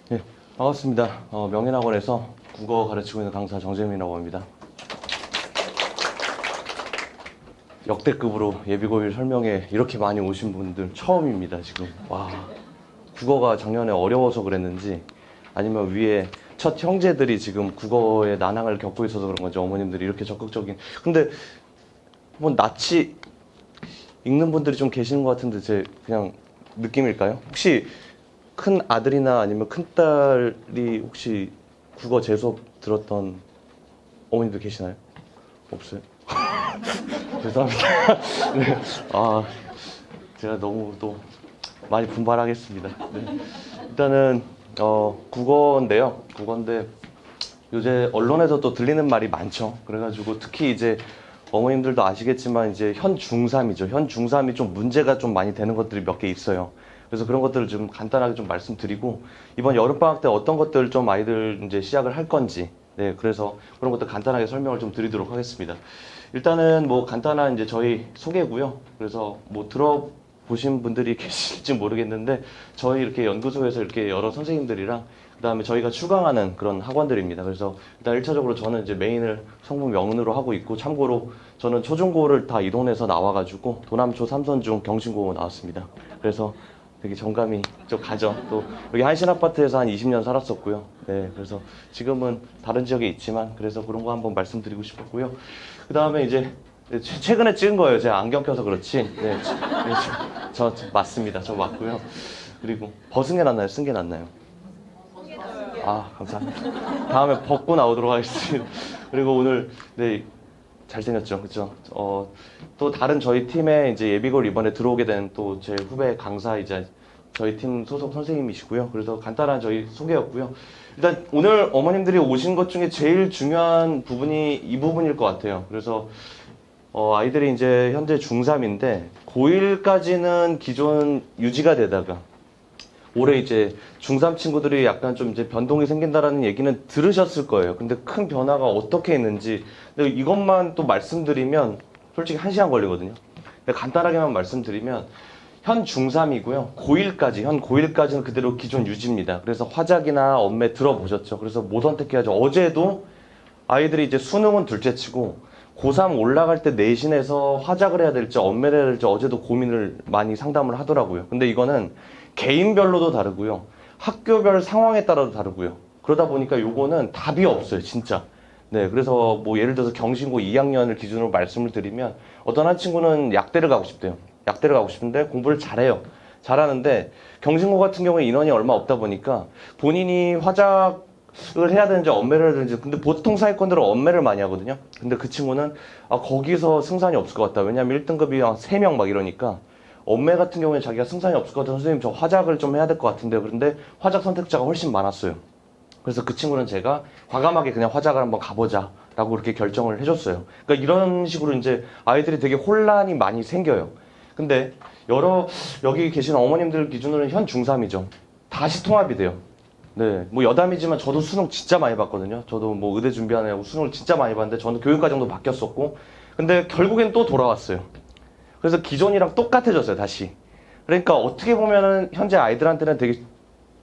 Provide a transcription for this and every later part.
네, 반갑습니다. 명인학원에서 국어 가르치고 있는 강사 정재민이라고 합니다. 역대급으로 예비고일 설명회 이렇게 많이 오신 분들 처음입니다, 지금. 와, 국어가 작년에 어려워서 그랬는지 아니면 위에 첫 형제들이 지금 국어의 난항을 겪고 있어서 그런 건지 어머님들이 이렇게 적극적인. 근데 뭐 낯이 읽는 분들이 좀 계시는 것 같은데 제 그냥 느낌일까요? 혹시 큰 아들이나 아니면 큰 딸이 혹시 국어 제 수업 들었던 어머님들 계시나요? 없어요? 죄송합니다. 네. 제가 너무 또 많이 분발하겠습니다. 네. 일단은 국어인데요. 국어인데 요새 언론에서 또 들리는 말이 많죠. 그래가지고 특히 이제 어머님들도 아시겠지만 이제 현 중3이죠. 현 중3이 좀 문제가 좀 많이 되는 것들이 몇 개 있어요. 그래서 그런 것들을 좀 간단하게 좀 말씀드리고 이번 여름방학 때 어떤 것들 좀 아이들 이제 시작을 할 건지 네, 그래서 그런 것들 간단하게 설명을 좀 드리도록 하겠습니다. 일단은 뭐 간단한 이제 저희 소개고요. 그래서 뭐 들어보신 분들이 계실지 모르겠는데 저희 이렇게 연구소에서 이렇게 여러 선생님들이랑 그다음에 저희가 추강하는 그런 학원들입니다. 그래서 일단 1차적으로 저는 이제 메인을 성분 명문으로 하고 있고 참고로 저는 초중고를 다 이동해서 나와가지고 도남초, 삼선중, 경신고 나왔습니다. 그래서 되게 정감이 좀 가죠. 또 여기 한신아파트에서 한 20년 살았었고요. 네, 그래서 지금은 다른 지역에 있지만 그래서 그런 거 한번 말씀드리고 싶었고요. 그 다음에 이제 최근에 찍은 거예요. 제가 안경 껴서 그렇지. 네, 저 맞습니다. 저 맞고요. 그리고 벗은 게 낫나요? 쓴 게 낫나요? 감사합니다. 다음에 벗고 나오도록 하겠습니다. 그리고 오늘 네. 잘생겼죠, 그렇죠? 또 다른 저희 팀에 이제 예비고일 이번에 들어오게 된 또 제 후배 강사 이제 저희 팀 소속 선생님이시고요. 그래서 간단한 저희 소개였고요. 일단 오늘 어머님들이 오신 것 중에 제일 중요한 부분이 이 부분일 것 같아요. 그래서 아이들이 이제 현재 중3인데 고1까지는 기존 유지가 되다가 올해 이제 중3 친구들이 약간 좀 이제 변동이 생긴다라는 얘기는 들으셨을 거예요. 근데 큰 변화가 어떻게 있는지 근데 이것만 또 말씀드리면 솔직히 1시간 걸리거든요. 근데 간단하게만 말씀드리면 현 중3이고요. 현 고1까지는 그대로 기존 유지입니다. 그래서 화작이나 엄매 들어보셨죠? 그래서 뭐 선택해야죠? 어제도 아이들이 이제 수능은 둘째치고 고3 올라갈 때 내신에서 화작을 해야 될지 엄매를 해야 될지 어제도 고민을 많이 상담을 하더라고요. 근데 이거는 개인별로도 다르고요. 학교별 상황에 따라도 다르고요. 그러다 보니까 요거는 답이 없어요, 진짜. 네, 그래서 뭐 예를 들어서 경신고 2학년을 기준으로 말씀을 드리면 어떤 한 친구는 약대를 가고 싶대요. 약대를 가고 싶은데 공부를 잘해요. 잘하는데 경신고 같은 경우에 인원이 얼마 없다 보니까 본인이 화작을 해야 되는지 엄매를 해야 되는지 근데 보통 사회권들은 엄매를 많이 하거든요. 근데 그 친구는 거기서 승산이 없을 것 같다. 왜냐면 1등급이 한 3명 막 이러니까 엄매 같은 경우에 자기가 승산이 없을 것 같아서 선생님 저 화작을 좀 해야 될 것 같은데 그런데 화작 선택자가 훨씬 많았어요. 그래서 그 친구는 제가 과감하게 그냥 화작을 한번 가보자 라고 그렇게 결정을 해줬어요. 그러니까 이런 식으로 이제 아이들이 되게 혼란이 많이 생겨요. 근데 여기 계신 어머님들 기준으로는 현 중3이죠. 다시 통합이 돼요. 네, 뭐 여담이지만 저도 수능 진짜 많이 봤거든요. 저도 뭐 의대 준비하느라고 수능을 진짜 많이 봤는데 저는 교육과정도 바뀌었었고 근데 결국엔 또 돌아왔어요. 그래서 기존이랑 똑같아졌어요, 다시. 그러니까 어떻게 보면은 현재 아이들한테는 되게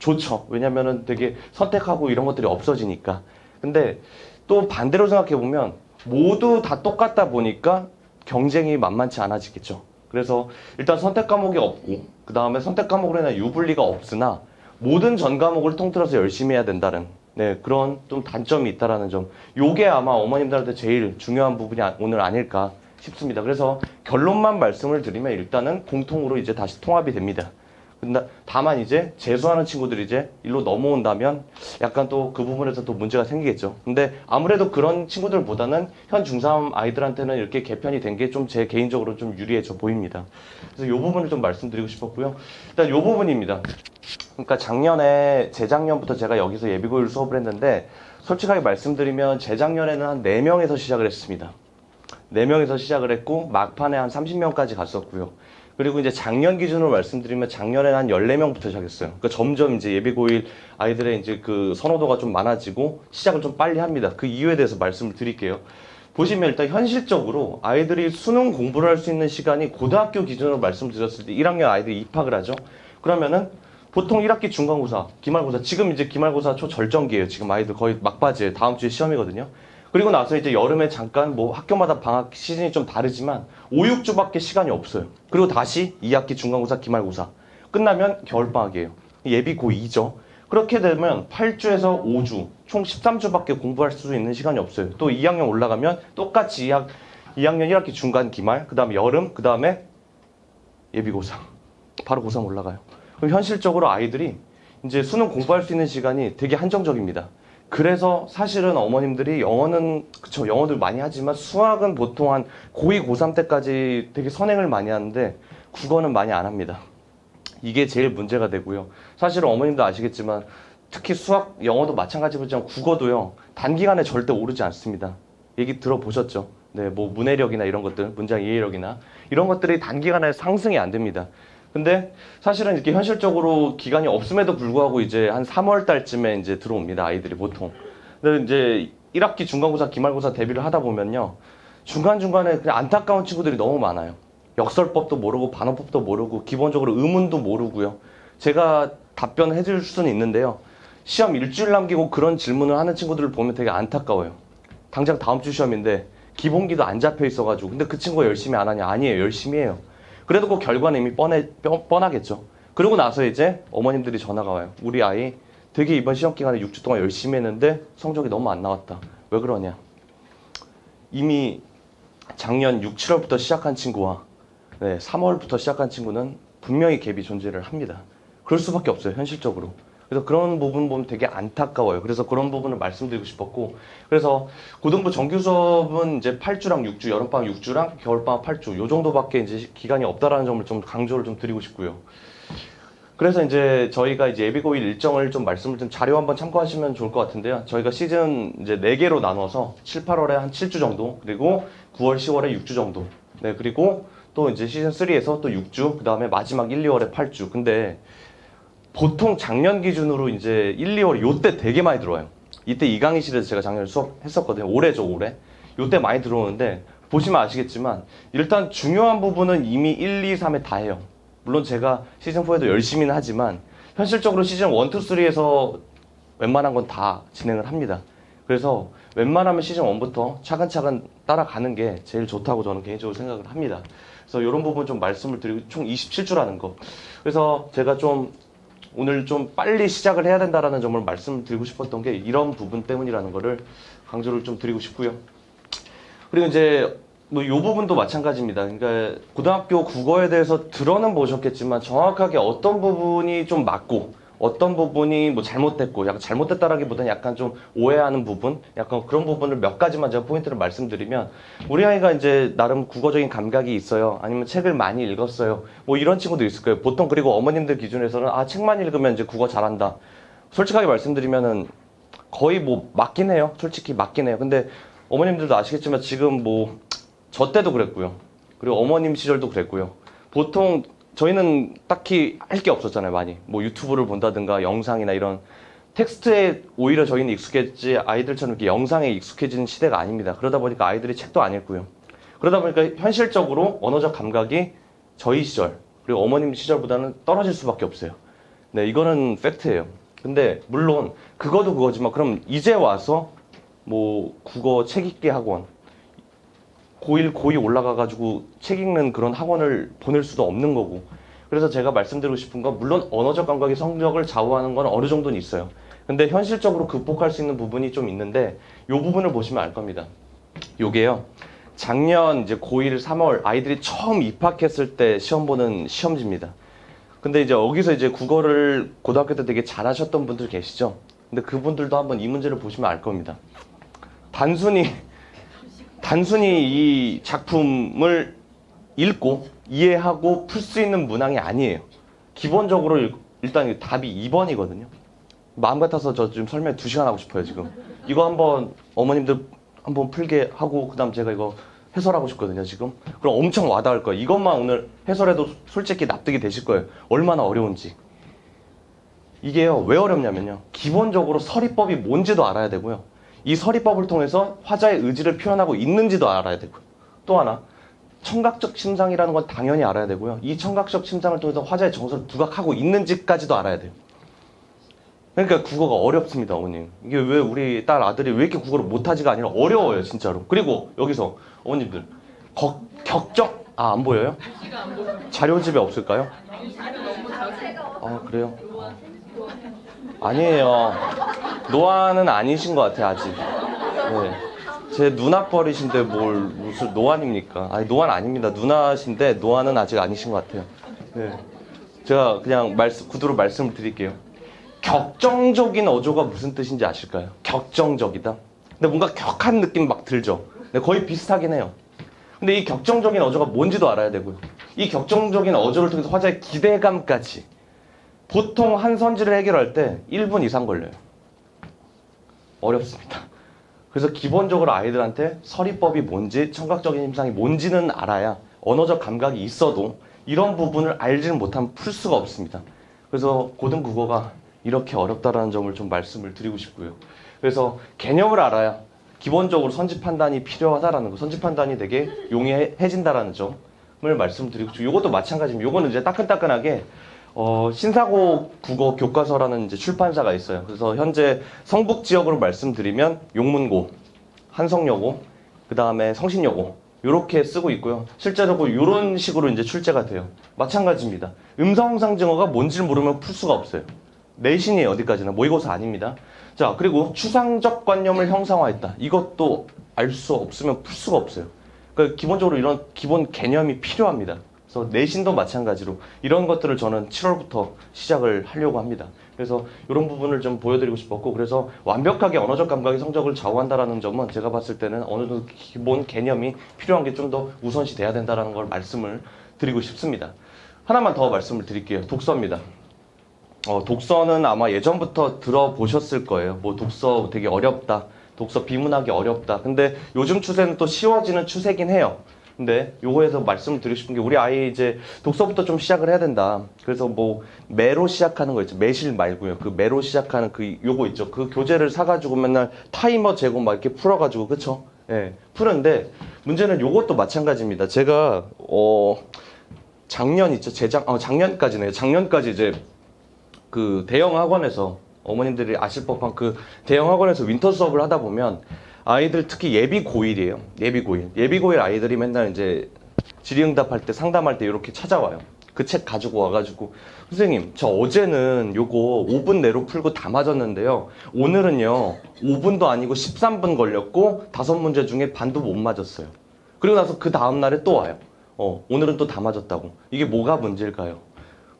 좋죠. 왜냐면은 되게 선택하고 이런 것들이 없어지니까. 근데 또 반대로 생각해보면 모두 다 똑같다 보니까 경쟁이 만만치 않아지겠죠. 그래서 일단 선택 과목이 없고, 그 다음에 선택 과목으로 인한 유불리가 없으나 모든 전 과목을 통틀어서 열심히 해야 된다는 네, 그런 좀 단점이 있다라는 점. 요게 아마 어머님들한테 제일 중요한 부분이 오늘 아닐까 싶습니다. 그래서 결론만 말씀을 드리면 일단은 공통으로 이제 다시 통합이 됩니다. 근데 다만 이제 재수하는 친구들이 이제 일로 넘어온다면 약간 또 그 부분에서 또 문제가 생기겠죠. 근데 아무래도 그런 친구들보다는 현 중3 아이들한테는 이렇게 개편이 된 게 좀 제 개인적으로 좀 유리해져 보입니다. 그래서 이 부분을 좀 말씀드리고 싶었고요. 일단 이 부분입니다. 그러니까 재작년부터 제가 여기서 예비고일 수업을 했는데 솔직하게 말씀드리면 재작년에는 한 4명에서 시작을 했습니다. 4명에서 시작을 했고 막판에 한 30명까지 갔었고요. 그리고 이제 작년 기준으로 말씀드리면 작년에는 한 14명부터 시작했어요. 그러니까 점점 이제 예비고일 아이들의 이제 그 선호도가 좀 많아지고 시작을 좀 빨리 합니다. 그 이유에 대해서 말씀을 드릴게요. 보시면 일단 현실적으로 아이들이 수능 공부를 할 수 있는 시간이 고등학교 기준으로 말씀드렸을 때 1학년 아이들이 입학을 하죠. 그러면은 보통 1학기 중간고사, 기말고사, 지금 이제 기말고사 초절정기예요. 지금 아이들 거의 막바지에 다음 주에 시험이거든요. 그리고 나서 이제 여름에 잠깐 뭐 학교마다 방학 시즌이 좀 다르지만 5, 6주밖에 시간이 없어요. 그리고 다시 2학기 중간고사, 기말고사. 끝나면 겨울방학이에요. 예비 고2죠. 그렇게 되면 8주에서 5주, 총 13주밖에 공부할 수 있는 시간이 없어요. 또 2학년 올라가면 똑같이 2학년 1학기 중간 기말, 그 다음에 여름, 그 다음에 예비 고3. 바로 고3 올라가요. 그럼 현실적으로 아이들이 이제 수능 공부할 수 있는 시간이 되게 한정적입니다. 그래서 사실은 어머님들이 영어는, 그쵸, 영어도 많이 하지만 수학은 보통 한 고2, 고3 때까지 되게 선행을 많이 하는데 국어는 많이 안 합니다. 이게 제일 문제가 되고요. 사실은 어머님도 아시겠지만 특히 수학, 영어도 마찬가지지만 국어도요. 단기간에 절대 오르지 않습니다. 얘기 들어보셨죠? 네, 뭐 문해력이나 이런 것들, 문장 이해력이나 이런 것들이 단기간에 상승이 안 됩니다. 근데 사실은 이렇게 현실적으로 기간이 없음에도 불구하고 이제 한 3월 달쯤에 이제 들어옵니다. 아이들이 보통. 근데 이제 1학기 중간고사, 기말고사 대비를 하다 보면요. 중간중간에 그냥 안타까운 친구들이 너무 많아요. 역설법도 모르고 반어법도 모르고 기본적으로 의문도 모르고요. 제가 답변을 해줄 수는 있는데요. 시험 일주일 남기고 그런 질문을 하는 친구들을 보면 되게 안타까워요. 당장 다음 주 시험인데 기본기도 안 잡혀 있어가지고 근데 그 친구가 열심히 안 하냐? 아니에요. 열심히 해요. 그래도 그 결과는 이미 뻔하겠죠. 그러고 나서 이제 어머님들이 전화가 와요. 우리 아이 되게 이번 시험 기간에 6주 동안 열심히 했는데 성적이 너무 안 나왔다. 왜 그러냐? 이미 작년 6, 7월부터 시작한 친구와 3월부터 시작한 친구는 분명히 갭이 존재를 합니다. 그럴 수밖에 없어요. 현실적으로. 그래서 그런 부분 보면 되게 안타까워요. 그래서 그런 부분을 말씀드리고 싶었고, 그래서 고등부 정규 수업은 이제 8주랑 6주, 여름방학 6주랑 겨울방학 8주, 요 정도밖에 이제 기간이 없다라는 점을 좀 강조를 좀 드리고 싶고요. 그래서 이제 저희가 이제 예비고일 일정을 좀 말씀을 좀 자료 한번 참고하시면 좋을 것 같은데요. 저희가 시즌 이제 4개로 나눠서 7, 8월에 한 7주 정도, 그리고 9월, 10월에 6주 정도. 네, 그리고 또 이제 시즌 3에서 또 6주, 그 다음에 마지막 1, 2월에 8주. 근데 보통 작년 기준으로 이제 1, 2월 요때 되게 많이 들어와요. 이때 이강의실에서 제가 작년에 수업했었거든요. 올해죠, 올해. 요때 많이 들어오는데 보시면 아시겠지만 일단 중요한 부분은 이미 1, 2, 3에 다 해요. 물론 제가 시즌 4에도 열심히는 하지만 현실적으로 시즌 1, 2, 3에서 웬만한 건 다 진행을 합니다. 그래서 웬만하면 시즌 1부터 차근차근 따라가는 게 제일 좋다고 저는 개인적으로 생각을 합니다. 그래서 이런 부분 좀 말씀을 드리고 총 27주라는 거. 그래서 제가 좀 오늘 좀 빨리 시작을 해야 된다라는 점을 말씀드리고 싶었던 게 이런 부분 때문이라는 거를 강조를 좀 드리고 싶고요. 그리고 이제 뭐 이 부분도 마찬가지입니다. 그러니까 고등학교 국어에 대해서 들어는 보셨겠지만 정확하게 어떤 부분이 좀 맞고 어떤 부분이 뭐 잘못됐고 약간 잘못됐다라기보다는 약간 좀 오해하는 부분 약간 그런 부분을 몇 가지만 제가 포인트를 말씀드리면 우리 아이가 이제 나름 국어적인 감각이 있어요. 아니면 책을 많이 읽었어요. 뭐 이런 친구도 있을 거예요. 보통 그리고 어머님들 기준에서는 아 책만 읽으면 이제 국어 잘한다. 솔직하게 말씀드리면은 거의 뭐 맞긴 해요. 솔직히 맞긴 해요. 근데 어머님들도 아시겠지만 지금 뭐 저 때도 그랬고요. 그리고 어머님 시절도 그랬고요. 보통 저희는 딱히 할 게 없었잖아요, 많이. 뭐 유튜브를 본다든가 영상이나 이런 텍스트에 오히려 저희는 익숙했지 아이들처럼 이렇게 영상에 익숙해지는 시대가 아닙니다. 그러다 보니까 아이들이 책도 안 읽고요. 그러다 보니까 현실적으로 언어적 감각이 저희 시절, 그리고 어머님 시절보다는 떨어질 수밖에 없어요. 네, 이거는 팩트예요. 근데 물론 그거도 그거지만 그럼 이제 와서 뭐 국어 책 읽기 학원 고1, 고2 올라가가지고 책 읽는 그런 학원을 보낼 수도 없는 거고. 그래서 제가 말씀드리고 싶은 건 물론 언어적 감각이 성적을 좌우하는 건 어느 정도는 있어요. 근데 현실적으로 극복할 수 있는 부분이 좀 있는데 이 부분을 보시면 알 겁니다. 요게요. 작년 이제 고1 3월 아이들이 처음 입학했을 때 시험 보는 시험지입니다. 근데 이제 여기서 이제 국어를 고등학교 때 되게 잘하셨던 분들 계시죠? 근데 그분들도 한번 이 문제를 보시면 알 겁니다. 단순히 이 작품을 읽고 이해하고 풀 수 있는 문항이 아니에요. 기본적으로 일단 답이 2번이거든요. 마음 같아서 저 지금 설명 2시간 하고 싶어요, 지금. 이거 한번 어머님들 한번 풀게 하고 그다음 제가 이거 해설하고 싶거든요, 지금. 그럼 엄청 와닿을 거예요. 이것만 오늘 해설해도 솔직히 납득이 되실 거예요. 얼마나 어려운지. 이게요, 왜 어렵냐면요. 기본적으로 서리법이 뭔지도 알아야 되고요. 이 서리법을 통해서 화자의 의지를 표현하고 있는지도 알아야 되고요. 또 하나, 청각적 심상이라는 건 당연히 알아야 되고요. 이 청각적 심상을 통해서 화자의 정서를 부각하고 있는지까지도 알아야 돼요. 그러니까 국어가 어렵습니다, 어머님. 이게 왜 우리 딸 아들이 왜 이렇게 국어를 못하지가 아니라 어려워요, 진짜로. 그리고 여기서 어머님들 격정 안 보여요? 자료집에 없을까요? 아, 그래요? 아니에요. 노안은 아니신 것 같아요, 아직. 네. 제 누나뻘이신데 뭘 무슨 노안입니까? 아니, 노안 아닙니다. 누나신데 노안은 아직 아니신 것 같아요. 네. 제가 그냥 구두로 말씀을 드릴게요. 격정적인 어조가 무슨 뜻인지 아실까요? 격정적이다. 근데 뭔가 격한 느낌 막 들죠? 근데 거의 비슷하긴 해요. 근데 이 격정적인 어조가 뭔지도 알아야 되고요. 이 격정적인 어조를 통해서 화자의 기대감까지. 보통 한 선지를 해결할 때 1분 이상 걸려요. 어렵습니다. 그래서 기본적으로 아이들한테 서리법이 뭔지, 청각적인 힘상이 뭔지는 알아야 언어적 감각이 있어도 이런 부분을 알지는 못하면 풀 수가 없습니다. 그래서 고등국어가 이렇게 어렵다라는 점을 좀 말씀을 드리고 싶고요. 그래서 개념을 알아야 기본적으로 선지 판단이 필요하다라는 거, 선지 판단이 되게 용이해진다라는 점을 말씀드리고 싶고, 이것도 마찬가지입니다. 이거는 이제 따끈따끈하게 신사고 국어 교과서라는 이제 출판사가 있어요. 그래서 현재 성북 지역으로 말씀드리면 용문고, 한성여고, 그 다음에 성신여고 이렇게 쓰고 있고요. 실제로 이런 식으로 이제 출제가 돼요. 마찬가지입니다. 음성상징어가 뭔지를 모르면 풀 수가 없어요. 내신이에요, 어디까지나. 모의고사 아닙니다. 자, 그리고 추상적 관념을 형상화했다. 이것도 알 수 없으면 풀 수가 없어요. 그러니까 기본적으로 이런 기본 개념이 필요합니다. 그래서 내신도 마찬가지로 이런 것들을 저는 7월부터 시작을 하려고 합니다. 그래서 이런 부분을 좀 보여드리고 싶었고, 그래서 완벽하게 언어적 감각이 성적을 좌우한다라는 점은 제가 봤을 때는 어느 정도 기본 개념이 필요한 게 좀 더 우선시 돼야 된다는 걸 말씀을 드리고 싶습니다. 하나만 더 말씀을 드릴게요. 독서입니다. 독서는 아마 예전부터 들어보셨을 거예요. 뭐 독서 되게 어렵다. 독서 비문하기 어렵다. 근데 요즘 추세는 또 쉬워지는 추세긴 해요. 근데 요거에서 말씀을 드리고 싶은 게, 우리 아이 이제 독서부터 좀 시작을 해야 된다. 그래서 뭐 매로 시작하는 거 있죠. 매실 말고요. 그 매로 시작하는 요거 있죠. 그 교재를 사가지고 맨날 타이머 재고 막 이렇게 풀어가지고, 그쵸? 예, 푸는데 문제는 요것도 마찬가지입니다. 제가 작년 있죠. 작년까지네요. 작년까지 이제 그 대형 학원에서, 어머님들이 아실 법한 그 대형 학원에서 윈터 수업을 하다 보면 아이들 특히 예비 고1이에요. 예비 고1 아이들이 맨날 이제 질의응답할 때, 상담할 때 이렇게 찾아와요. 그 책 가지고 와가지고, 선생님, 저 어제는 요거 5분 내로 풀고 다 맞았는데요. 오늘은요, 5분도 아니고 13분 걸렸고 5문제 중에 반도 못 맞았어요. 그리고 나서 그 다음날에 또 와요. 오늘은 또 다 맞았다고. 이게 뭐가 문제일까요?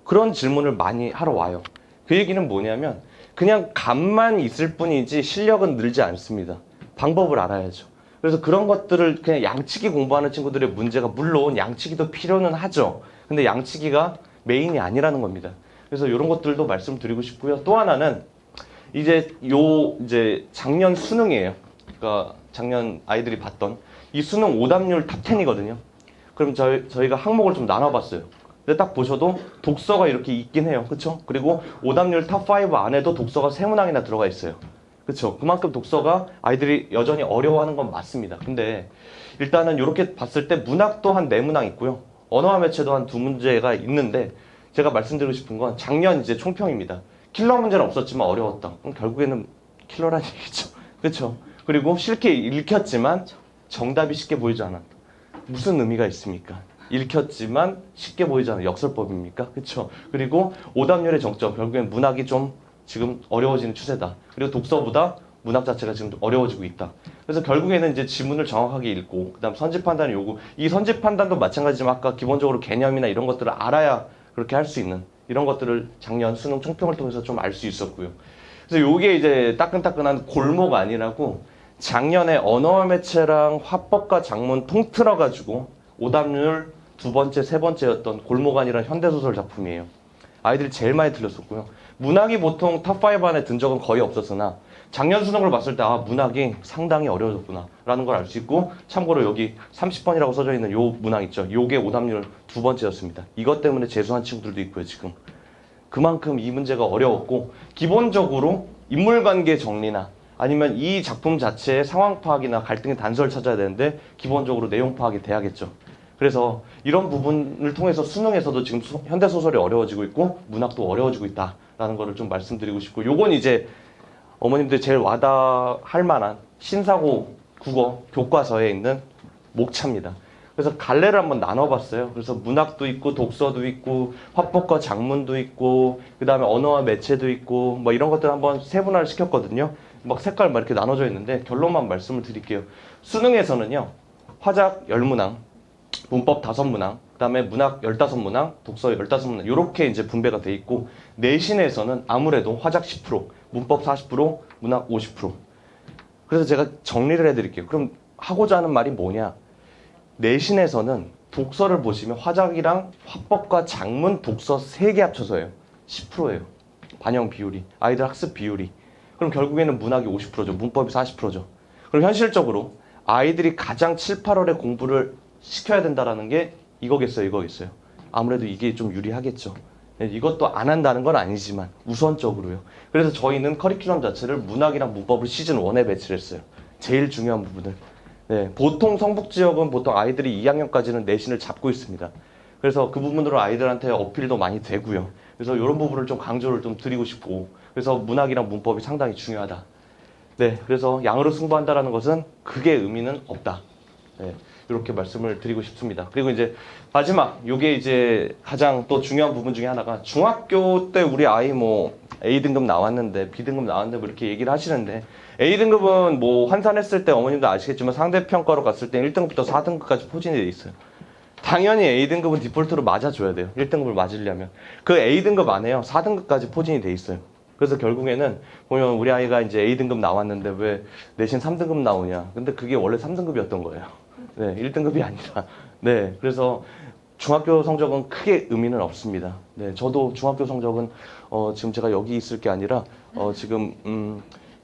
그런 질문을 많이 하러 와요. 그 얘기는 뭐냐면, 그냥 감만 있을 뿐이지 실력은 늘지 않습니다. 방법을 알아야죠. 그래서 그런 것들을 그냥 양치기 공부하는 친구들의 문제가, 물론 양치기도 필요는 하죠. 근데 양치기가 메인이 아니라는 겁니다. 그래서 이런 것들도 말씀드리고 싶고요. 또 하나는 이제 작년 수능이에요. 그러니까 작년 아이들이 봤던 이 수능 오답률 탑 10이거든요. 그럼 저희가 항목을 좀 나눠봤어요. 근데 딱 보셔도 독서가 이렇게 있긴 해요. 그쵸? 그리고 오답률 탑5 안에도 독서가 3문항이나 들어가 있어요. 그쵸? 그만큼 독서가 아이들이 여전히 어려워하는 건 맞습니다. 근데 일단은 이렇게 봤을 때 문학도 한 4문항 있고요. 언어와 매체도 한 2문제가 있는데, 제가 말씀드리고 싶은 건 작년 이제 총평입니다. 킬러 문제는 없었지만 어려웠다. 그럼 결국에는 킬러란 얘기죠. 그쵸? 그리고 쉽게 읽혔지만 정답이 쉽게 보이지 않았다. 무슨 의미가 있습니까? 읽혔지만 쉽게 보이지 않아요. 역설법입니까? 그쵸? 그리고 오답률의 정점, 결국엔 문학이 좀 지금 어려워지는 추세다. 그리고 독서보다 문학 자체가 지금 좀 어려워지고 있다. 그래서 결국에는 이제 지문을 정확하게 읽고, 그 다음 선지 판단의 요구. 이 선지 판단도 마찬가지지만 아까 기본적으로 개념이나 이런 것들을 알아야 그렇게 할 수 있는, 이런 것들을 작년 수능 총평을 통해서 좀 알 수 있었고요. 그래서 요게 이제 따끈따끈한 골목 아니라고, 작년에 언어와 매체랑 화법과 작문 통틀어가지고 오답률 2번째, 3번째였던 골목안이라는 현대소설 작품이에요. 아이들이 제일 많이 틀렸었고요. 문학이 보통 탑5 안에 든 적은 거의 없었으나 작년 수능을 봤을 때 문학이 상당히 어려워졌구나 라는 걸 알 수 있고, 참고로 여기 30번이라고 써져 있는 요 문항 있죠. 요게 오답률 2번째였습니다. 이것 때문에 재수한 친구들도 있고요, 지금. 그만큼 이 문제가 어려웠고, 기본적으로 인물관계 정리나 아니면 이 작품 자체의 상황 파악이나 갈등의 단서를 찾아야 되는데 기본적으로 내용 파악이 돼야겠죠. 그래서 이런 부분을 통해서 수능에서도 지금 현대소설이 어려워지고 있고 문학도 어려워지고 있다라는 거를 좀 말씀드리고 싶고, 요건 이제 어머님들 제일 와닿을 만한 신사고 국어 교과서에 있는 목차입니다. 그래서 갈래를 한번 나눠봤어요. 그래서 문학도 있고 독서도 있고 화법과 작문도 있고 그 다음에 언어와 매체도 있고 뭐 이런 것들 한번 세분화를 시켰거든요. 막 색깔 막 이렇게 나눠져 있는데 결론만 말씀을 드릴게요. 수능에서는요, 화작 10문항, 문법 5문항, 그 다음에 문학 15문항, 독서 15문항 이렇게 이제 분배가 돼 있고, 내신에서는 아무래도 화작 10%, 문법 40%, 문학 50%. 그래서 제가 정리를 해드릴게요. 그럼 하고자 하는 말이 뭐냐? 내신에서는 독서를 보시면 화작이랑 화법과 작문, 독서 3개 합쳐서예요. 10%예요. 반영 비율이, 아이들 학습 비율이. 그럼 결국에는 문학이 50%죠. 문법이 40%죠. 그럼 현실적으로 아이들이 가장 7, 8월에 공부를 시켜야 된다라는 게 이거겠어요, 이거겠어요. 아무래도 이게 좀 유리하겠죠. 이것도 안 한다는 건 아니지만 우선적으로요. 그래서 저희는 커리큘럼 자체를 문학이랑 문법을 시즌 1에 배치를 했어요. 제일 중요한 부분을. 네, 보통 성북지역은 보통 아이들이 2학년까지는 내신을 잡고 있습니다. 그래서 그 부분으로 아이들한테 어필도 많이 되고요. 그래서 이런 부분을 좀 강조를 좀 드리고 싶고, 그래서 문학이랑 문법이 상당히 중요하다. 네, 그래서 양으로 승부한다라는 것은 그게 의미는 없다. 네, 이렇게 말씀을 드리고 싶습니다. 그리고 이제 마지막, 요게 이제 가장 또 중요한 부분 중에 하나가, 중학교 때 우리 아이 뭐 A등급 나왔는데 B등급 나왔는데 뭐 이렇게 얘기를 하시는데, A등급은 뭐 환산했을 때 어머님도 아시겠지만 상대평가로 갔을 때 1등급부터 4등급까지 포진이 돼 있어요. 당연히 A등급은 디폴트로 맞아줘야 돼요. 1등급을 맞으려면. 그 A등급 안에요, 4등급까지 포진이 돼 있어요. 그래서 결국에는 보면 우리 아이가 이제 A등급 나왔는데 왜 내신 3등급 나오냐. 근데 그게 원래 3등급이었던 거예요. 네, 1등급이 아니라. 네, 그래서 중학교 성적은 크게 의미는 없습니다. 네, 저도 중학교 성적은 지금 제가 여기 있을 게 아니라 지금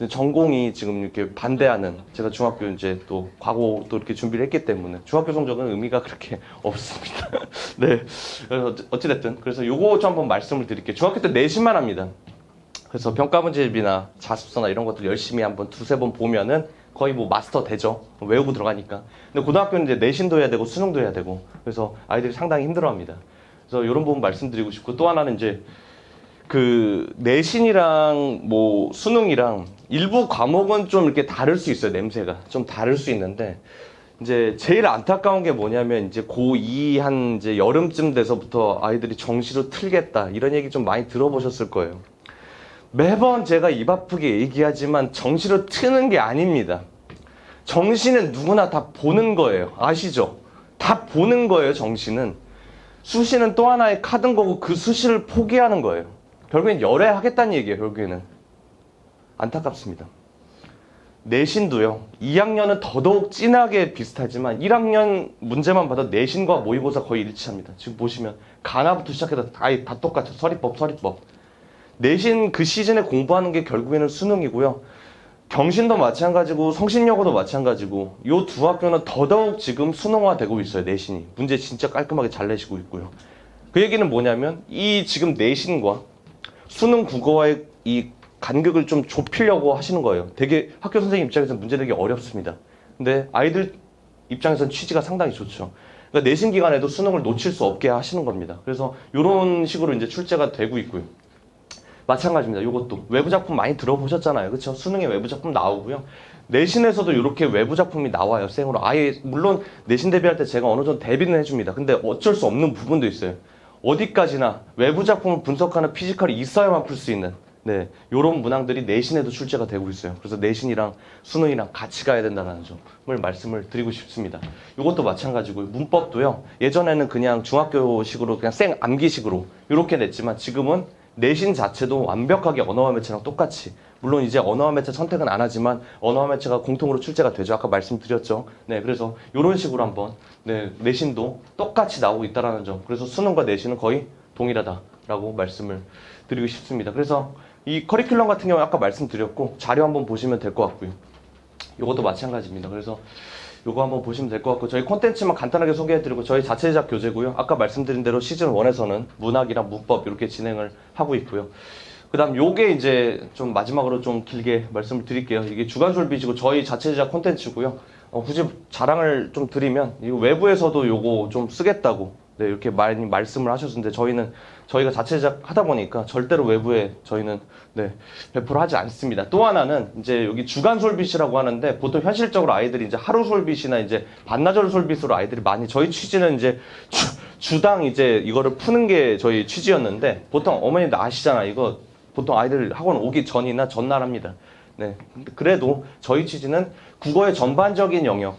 전공이 지금 이렇게 반대하는, 제가 중학교 이제 또 과거 또 이렇게 준비를 했기 때문에 중학교 성적은 의미가 그렇게 없습니다. 네, 그래서 어찌됐든 그래서 요거 좀 한번 말씀을 드릴게요. 중학교 때 내신만 합니다. 그래서 평가 문제집이나 자습서나 이런 것들 열심히 한번 2-3번 보면은 거의 뭐 마스터 되죠. 외우고 들어가니까. 근데 고등학교는 이제 내신도 해야 되고 수능도 해야 되고, 그래서 아이들이 상당히 힘들어합니다. 그래서 이런 부분 말씀드리고 싶고, 또 하나는 이제 그 내신이랑 뭐 수능이랑 일부 과목은 좀 이렇게 다를 수 있어요. 냄새가 좀 다를 수 있는데, 이제 제일 안타까운 게 뭐냐면 이제 고2 한 이제 여름쯤 돼서부터 아이들이 정시로 틀겠다 이런 얘기 좀 많이 들어보셨을 거예요. 매번 제가 입 아프게 얘기하지만 정시로 트는 게 아닙니다. 정시는 누구나 다 보는 거예요. 아시죠? 다 보는 거예요, 정시는. 수시는 또 하나의 카드인 거고 그 수시를 포기하는 거예요. 결국엔 열애하겠다는 얘기예요, 결국에는. 안타깝습니다. 내신도요, 2학년은 더더욱 진하게 비슷하지만 1학년 문제만 봐도 내신과 모의고사 거의 일치합니다. 지금 보시면 가나부터 시작해서 아예 다 똑같아요. 서리법. 내신 그 시즌에 공부하는 게 결국에는 수능이고요. 경신도 마찬가지고 성신여고도 마찬가지고, 요 두 학교는 더더욱 지금 수능화되고 있어요. 내신이. 문제 진짜 깔끔하게 잘 내시고 있고요. 그 얘기는 뭐냐면 이 지금 내신과 수능 국어와의 이 간극을 좀 좁히려고 하시는 거예요. 되게 학교 선생님 입장에서 문제 내기 어렵습니다. 근데 아이들 입장에서는 취지가 상당히 좋죠. 그러니까 내신 기간에도 수능을 놓칠 수 없게 하시는 겁니다. 그래서 이런 식으로 이제 출제가 되고 있고요. 마찬가지입니다. 이것도 외부 작품 많이 들어보셨잖아요. 그렇죠? 수능에 외부 작품 나오고요. 내신에서도 이렇게 외부 작품이 나와요. 생으로. 아예 물론 내신 대비할 때 제가 어느 정도 대비는 해줍니다. 근데 어쩔 수 없는 부분도 있어요. 어디까지나 외부 작품을 분석하는 피지컬이 있어야만 풀 수 있는, 네, 요런 문항들이 내신에도 출제가 되고 있어요. 그래서 내신이랑 수능이랑 같이 가야 된다는 점을 말씀을 드리고 싶습니다. 이것도 마찬가지고요. 문법도요. 예전에는 그냥 중학교식으로 그냥 생 암기식으로 이렇게 냈지만 지금은 내신 자체도 완벽하게 언어와 매체랑 똑같이, 물론 이제 언어와 매체 선택은 안 하지만 언어와 매체가 공통으로 출제가 되죠. 아까 말씀드렸죠. 네, 그래서 이런 식으로 한번, 네, 내신도 똑같이 나오고 있다라는 점. 그래서 수능과 내신은 거의 동일하다라고 말씀을 드리고 싶습니다. 그래서 이 커리큘럼 같은 경우는 아까 말씀드렸고 자료 한번 보시면 될 것 같고요. 이것도 마찬가지입니다. 그래서 요거 한번 보시면 될 것 같고, 저희 콘텐츠만 간단하게 소개해드리고 저희 자체 제작 교재고요. 아까 말씀드린 대로 시즌 1에서는 문학이랑 문법 이렇게 진행을 하고 있고요. 그 다음 요게 이제 좀 마지막으로 좀 길게 말씀을 드릴게요. 이게 주간술비지고 저희 자체 제작 콘텐츠고요. 굳이 자랑을 좀 드리면 이거 외부에서도 요거 좀 쓰겠다고 네, 이렇게 많이 말씀을 하셨는데 저희가 자체 제작하다 보니까 절대로 외부에 저희는 네, 배포를 하지 않습니다. 또 하나는 이제 여기 주간 솔빗이라고 하는데 보통 현실적으로 아이들이 이제 하루 솔빗이나 이제 반나절 솔빗으로 아이들이 많이 저희 취지는 이제 주당 이제 이거를 푸는 게 저희 취지였는데 보통 어머님들 아시잖아. 이거 보통 아이들 학원 오기 전이나 전날 합니다. 네. 그래도 저희 취지는 국어의 전반적인 영역,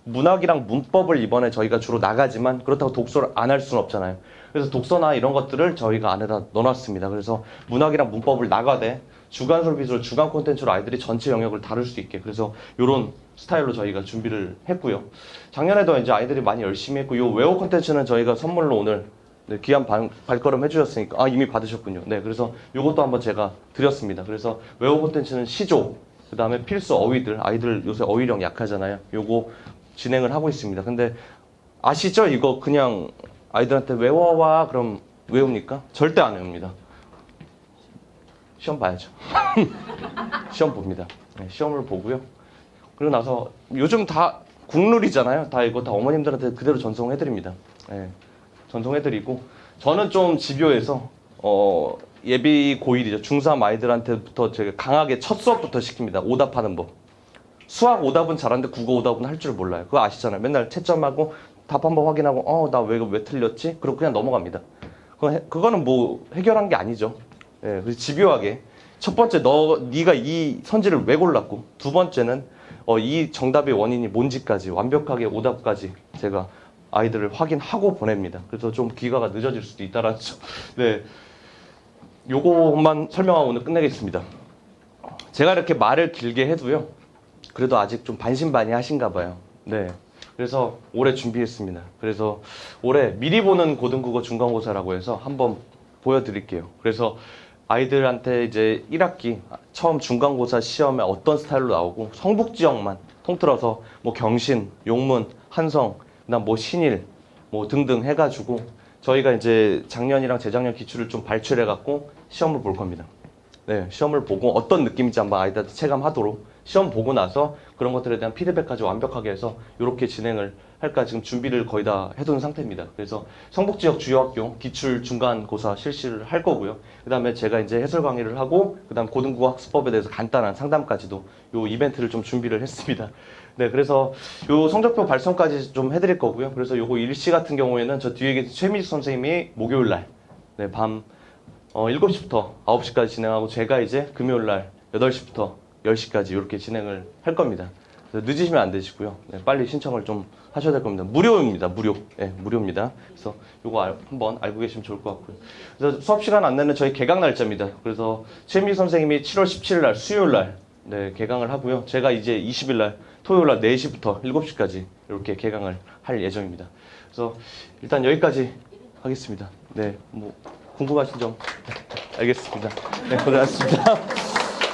문학이랑 문법을 이번에 저희가 주로 나가지만 그렇다고 독서를 안 할 수는 없잖아요. 그래서 독서나 이런 것들을 저희가 안에다 넣어놨습니다. 그래서 문학이랑 문법을 나가되 주간 솔빗으로 주간 콘텐츠로 아이들이 전체 영역을 다룰 수 있게 그래서 이런 스타일로 저희가 준비를 했고요. 작년에도 이제 아이들이 많이 열심히 했고 이 웨어 콘텐츠는 저희가 선물로 오늘 네, 귀한 발걸음 해주셨으니까 이미 받으셨군요. 네, 그래서 이것도 한번 제가 드렸습니다. 그래서 웨어 콘텐츠는 시조, 그 다음에 필수 어휘들, 아이들 요새 어휘력 약하잖아요. 요거 진행을 하고 있습니다. 근데 아시죠? 이거 그냥 아이들한테 외워와 그럼 외웁니까? 절대 안 외웁니다. 시험 봐야죠. 시험 봅니다. 네, 시험을 보고요. 그리고 나서 요즘 다 국룰이잖아요. 다 이거 다 어머님들한테 그대로 전송해드립니다. 네, 전송해드리고 저는 좀 집요해서 예비 고1이죠. 중3 아이들한테부터 제가 강하게 첫 수업부터 시킵니다. 오답하는 법. 수학 오답은 잘하는데 국어 오답은 할 줄 몰라요. 그거 아시잖아요. 맨날 채점하고 답 한번 확인하고 나 왜 틀렸지? 그리고 그냥 넘어갑니다. 그거는 뭐 해결한 게 아니죠. 예, 그래서 집요하게 첫 번째 네가 이 선지를 왜 골랐고 두 번째는 이 정답의 원인이 뭔지까지 완벽하게 오답까지 제가 아이들을 확인하고 보냅니다. 그래서 좀 귀가가 늦어질 수도 있다라는 점. 네, 요것만 설명하고 오늘 끝내겠습니다. 제가 이렇게 말을 길게 해도요. 그래도 아직 좀 반신반의하신가 봐요. 네. 그래서 올해 준비했습니다. 그래서 올해 미리 보는 고등국어 중간고사라고 해서 한번 보여드릴게요. 그래서 아이들한테 이제 1학기 처음 중간고사 시험에 어떤 스타일로 나오고 성북지역만 통틀어서 뭐 경신, 용문, 한성, 그다음 뭐 신일 뭐 등등 해가지고 저희가 이제 작년이랑 재작년 기출을 좀 발췌해갖고 시험을 볼 겁니다. 네, 시험을 보고 어떤 느낌인지 한번 아이들한테 체감하도록 시험 보고 나서 그런 것들에 대한 피드백까지 완벽하게 해서 이렇게 진행을 할까 지금 준비를 거의 다 해둔 상태입니다. 그래서 성북지역 주요학교 기출 중간고사 실시를 할 거고요. 그 다음에 제가 이제 해설 강의를 하고 그 다음 고등국어 학습법에 대해서 간단한 상담까지도 요 이벤트를 좀 준비를 했습니다. 네, 그래서 요 성적표 발송까지 좀 해드릴 거고요. 그래서 요거 일시 같은 경우에는 저 뒤에 계신 최미수 선생님이 목요일 날 네, 밤 7시부터 9시까지 진행하고 제가 이제 금요일 날 8시부터 10시까지 이렇게 진행을 할 겁니다. 그래서 늦으시면 안 되시고요. 네, 빨리 신청을 좀 하셔야 될 겁니다. 무료입니다. 무료. 네, 무료입니다. 그래서 요거 한번 알고 계시면 좋을 것 같고요. 그래서 수업 시간 안내는 저희 개강 날짜입니다. 그래서 최미 선생님이 7월 17일 날 수요일 날 네, 개강을 하고요. 제가 이제 20일 날 토요일 날 4시부터 7시까지 이렇게 개강을 할 예정입니다. 그래서 일단 여기까지 하겠습니다. 네, 뭐 궁금하신 점 알겠습니다. 네, 고생하셨습니다.